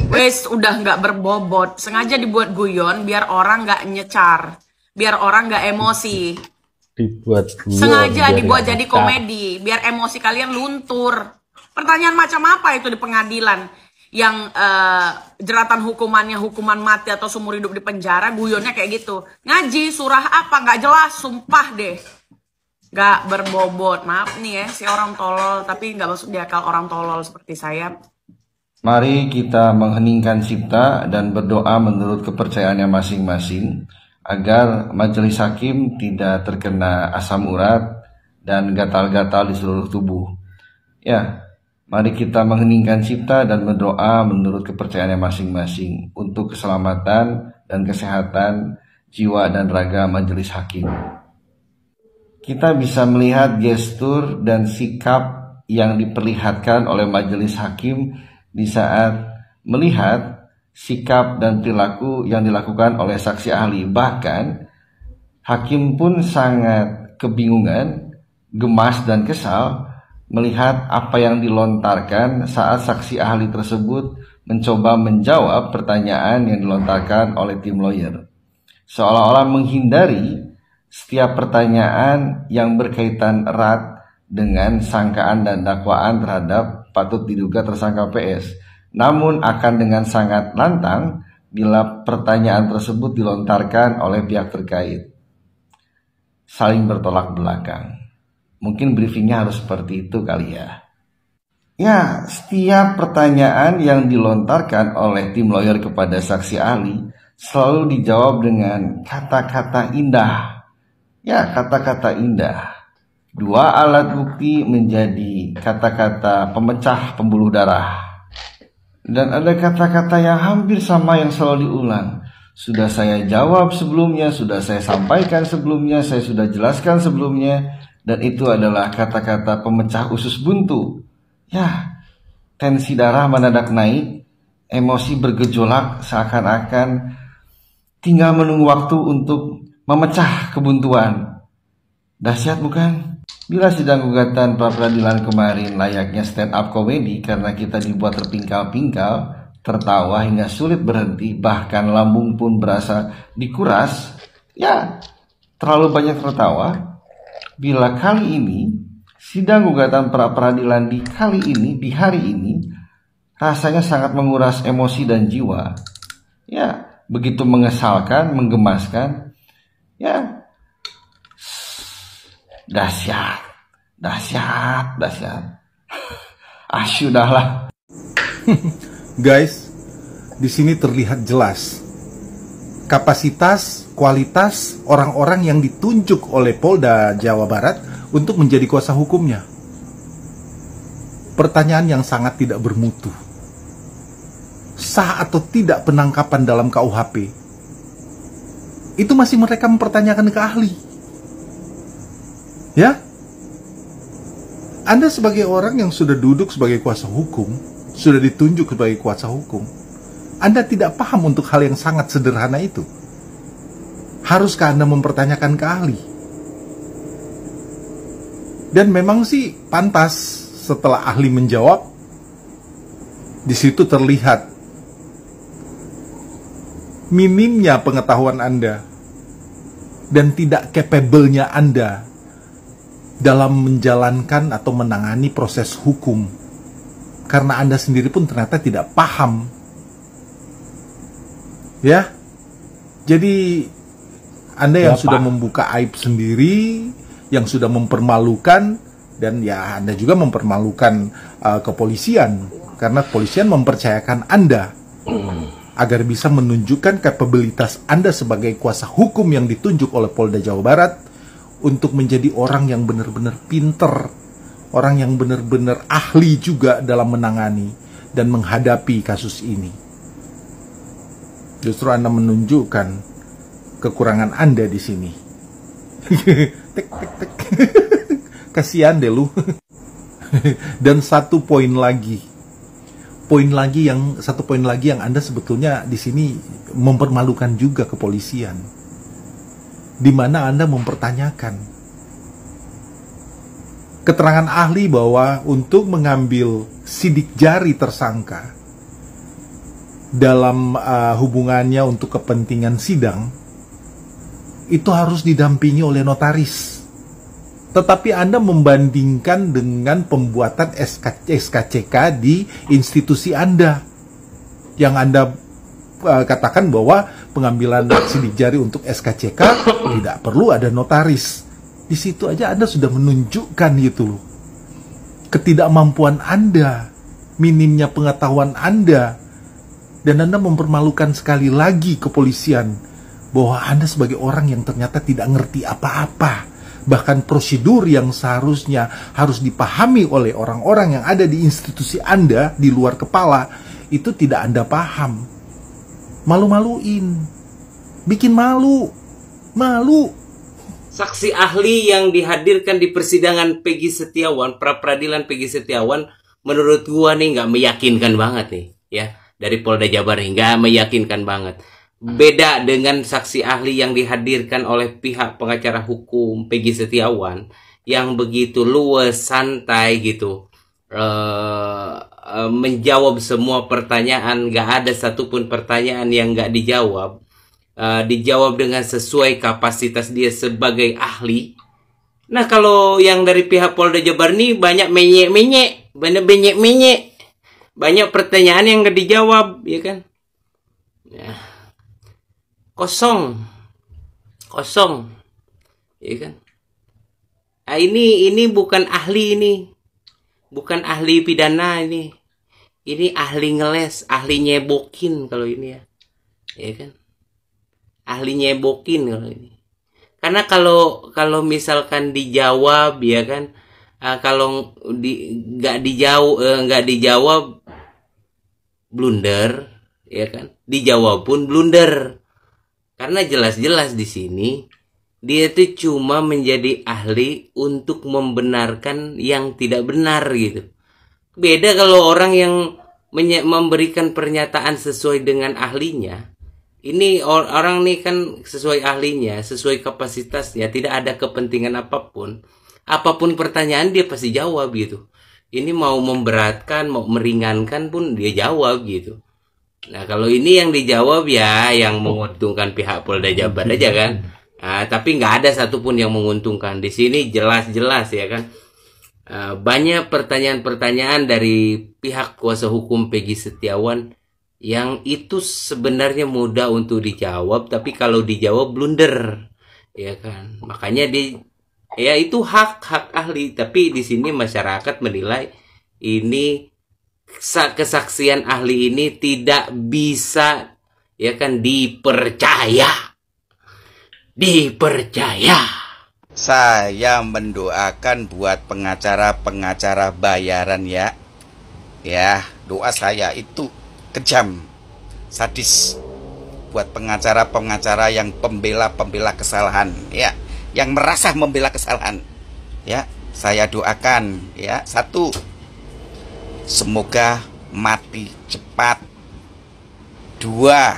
Wes udah nggak berbobot, sengaja dibuat guyon biar orang nggak nyecar, biar orang nggak emosi. Dibuat guyon, sengaja dibuat jadi nyecar. komedi, biar emosi kalian luntur. Pertanyaan macam apa itu di pengadilan? Yang jeratan hukumannya hukuman mati atau seumur hidup di penjara, guyonnya kayak gitu. Ngaji surah apa nggak jelas, sumpah deh. Nggak berbobot, maaf nih ya, si orang tolol, tapi nggak masuk di akal orang tolol seperti saya. Mari kita mengheningkan cipta dan berdoa menurut kepercayaannya masing-masing agar majelis hakim tidak terkena asam urat dan gatal-gatal di seluruh tubuh. Ya, mari kita mengheningkan cipta dan berdoa menurut kepercayaannya masing-masing untuk keselamatan dan kesehatan jiwa dan raga majelis hakim. Kita bisa melihat gestur dan sikap yang diperlihatkan oleh majelis hakim di saat melihat sikap dan perilaku yang dilakukan oleh saksi ahli. Bahkan hakim pun sangat kebingungan, gemas dan kesal melihat apa yang dilontarkan saat saksi ahli tersebut mencoba menjawab pertanyaan yang dilontarkan oleh tim lawyer. Seolah-olah menghindari setiap pertanyaan yang berkaitan erat dengan sangkaan dan dakwaan terhadap patut diduga tersangka PS. Namun akan dengan sangat lantang bila pertanyaan tersebut dilontarkan oleh pihak terkait. Saling bertolak belakang. Mungkin briefingnya harus seperti itu kali ya. Ya, setiap pertanyaan yang dilontarkan oleh tim lawyer kepada saksi ahli selalu dijawab dengan kata-kata indah. Ya, kata-kata indah. Dua alat bukti menjadi kata-kata pemecah pembuluh darah. Dan ada kata-kata yang hampir sama yang selalu diulang. Sudah saya jawab sebelumnya, sudah saya sampaikan sebelumnya, saya sudah jelaskan sebelumnya. Dan itu adalah kata-kata pemecah usus buntu. Ya, tensi darah mendadak naik, emosi bergejolak seakan-akan tinggal menunggu waktu untuk memecah kebuntuan. Dahsyat bukan? Bila sidang gugatan pra peradilan kemarin layaknya stand up komedi karena kita dibuat terpingkal-pingkal, tertawa hingga sulit berhenti, bahkan lambung pun berasa dikuras, ya terlalu banyak tertawa. Bila kali ini sidang gugatan pra peradilan di hari ini rasanya sangat menguras emosi dan jiwa, ya begitu mengesalkan, menggemaskan, ya dahsyat. Sudahlah. Guys, di sini terlihat jelas kapasitas, kualitas orang-orang yang ditunjuk oleh Polda Jawa Barat untuk menjadi kuasa hukumnya. Pertanyaan yang sangat tidak bermutu. Sah atau tidak penangkapan dalam KUHP? Itu masih mereka mempertanyakan ke ahli. Ya? Anda sebagai orang yang sudah duduk sebagai kuasa hukum, sudah ditunjuk sebagai kuasa hukum, Anda tidak paham untuk hal yang sangat sederhana itu. Haruskah Anda mempertanyakan ke ahli? Dan memang sih pantas setelah ahli menjawab, di situ terlihat minimnya pengetahuan Anda dan tidak capable-nya Anda dalam menjalankan atau menangani proses hukum, karena Anda sendiri pun ternyata tidak paham. Ya, jadi Anda yang sudah membuka aib sendiri, yang sudah mempermalukan, dan ya Anda juga mempermalukan kepolisian, karena kepolisian mempercayakan Anda agar bisa menunjukkan kapabilitas Anda sebagai kuasa hukum yang ditunjuk oleh Polda Jawa Barat untuk menjadi orang yang benar-benar pinter, orang yang benar-benar ahli juga dalam menangani dan menghadapi kasus ini. Justru Anda menunjukkan kekurangan Anda di sini. Kasihan deh lu. Dan satu poin lagi yang Anda sebetulnya di sini mempermalukan juga kepolisian. di mana Anda mempertanyakan keterangan ahli bahwa untuk mengambil sidik jari tersangka dalam hubungannya untuk kepentingan sidang itu harus didampingi oleh notaris. Tetapi Anda membandingkan dengan pembuatan SKCK di institusi Anda, yang Anda katakan bahwa pengambilan sidik jari untuk SKCK tidak perlu ada notaris. Di situ aja Anda sudah menunjukkan gitu loh, ketidakmampuan Anda, minimnya pengetahuan Anda, dan Anda mempermalukan sekali lagi kepolisian bahwa Anda sebagai orang yang ternyata tidak ngerti apa-apa. Bahkan prosedur yang seharusnya harus dipahami oleh orang-orang yang ada di institusi Anda di luar kepala, itu tidak Anda paham. Malu-maluin, bikin malu. Saksi ahli yang dihadirkan di persidangan Peggy Setiawan, pra-peradilan Peggy Setiawan, menurut gua nih nggak meyakinkan banget nih, ya, dari Polda Jabar nih, nggak meyakinkan banget. Beda dengan saksi ahli yang dihadirkan oleh pihak pengacara hukum Peggy Setiawan yang begitu luwes, santai gitu, menjawab semua pertanyaan, nggak ada satupun pertanyaan yang nggak dijawab, dijawab dengan sesuai kapasitas dia sebagai ahli. Nah, kalau yang dari pihak Polda Jabar nih banyak menyek-menyek, banyak pertanyaan yang nggak dijawab, ya kan? Ya. Kosong, ya kan? Nah, ini bukan ahli, bukan ahli pidana ini ahli ngeles, ahli nyebokin kalau ini, ya kan? Ahli nyebokin kalau ini. Karena kalau misalkan dijawab, ya kan? Kalau nggak dijawab blunder, ya kan? Dijawab pun blunder. Karena jelas-jelas di sini dia itu cuma menjadi ahli untuk membenarkan yang tidak benar gitu. Beda kalau orang yang memberikan pernyataan sesuai dengan ahlinya. Ini orang nih kan sesuai ahlinya, sesuai kapasitasnya, tidak ada kepentingan apapun. Apapun pertanyaan dia pasti jawab gitu. Ini mau memberatkan, mau meringankan pun dia jawab gitu. Nah, kalau ini yang dijawab ya yang menguntungkan pihak Polda Jabar aja kan. Nah, tapi nggak ada satupun yang menguntungkan. Di sini jelas-jelas ya kan. Banyak pertanyaan-pertanyaan dari pihak kuasa hukum Peggy Setiawan yang itu sebenarnya mudah untuk dijawab, tapi kalau dijawab blunder, ya kan. Makanya ya itu hak ahli, tapi di sini masyarakat menilai ini kesaksian ahli ini tidak bisa, ya kan, dipercaya. Saya mendoakan buat pengacara-pengacara bayaran ya. Ya, doa saya itu kejam, sadis buat pengacara-pengacara yang pembela kesalahan ya, yang merasa membela kesalahan. Ya, saya doakan ya, satu, semoga mati cepat. Dua,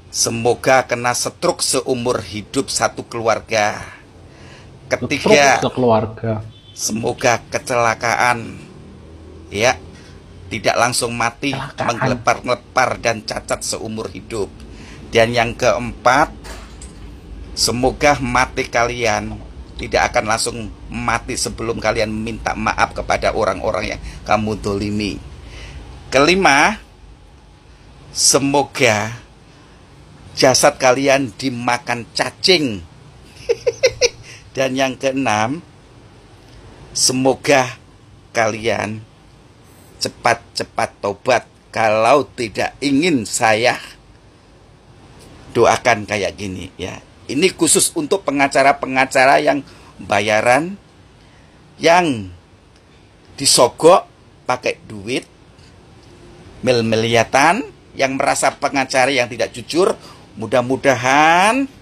semoga kena stroke seumur hidup satu keluarga. Ketiga, semoga kecelakaan ya, tidak langsung mati, menggelepar-gelepar dan cacat seumur hidup. Dan yang keempat, semoga mati kalian tidak akan langsung mati sebelum kalian minta maaf kepada orang-orang yang kamu dolimi. Kelima, semoga jasad kalian dimakan cacing. Dan yang keenam, semoga kalian cepat-cepat tobat. Kalau tidak ingin saya doakan kayak gini ya. Ini khusus untuk pengacara-pengacara yang bayaran, yang disogok pakai duit mil-miliatan, yang merasa pengacara yang tidak jujur. Mudah-mudahan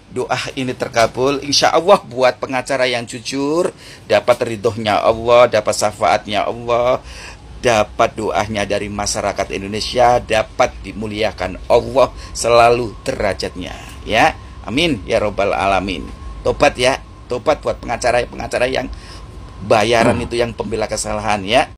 doa ini terkabul, insya Allah, buat pengacara yang jujur, dapat ridhonya Allah, dapat syafaatnya Allah, dapat doanya dari masyarakat Indonesia, dapat dimuliakan Allah selalu derajatnya ya. Amin ya robbal alamin. Tobat ya, tobat buat pengacara yang bayaran itu yang pembela kesalahan ya.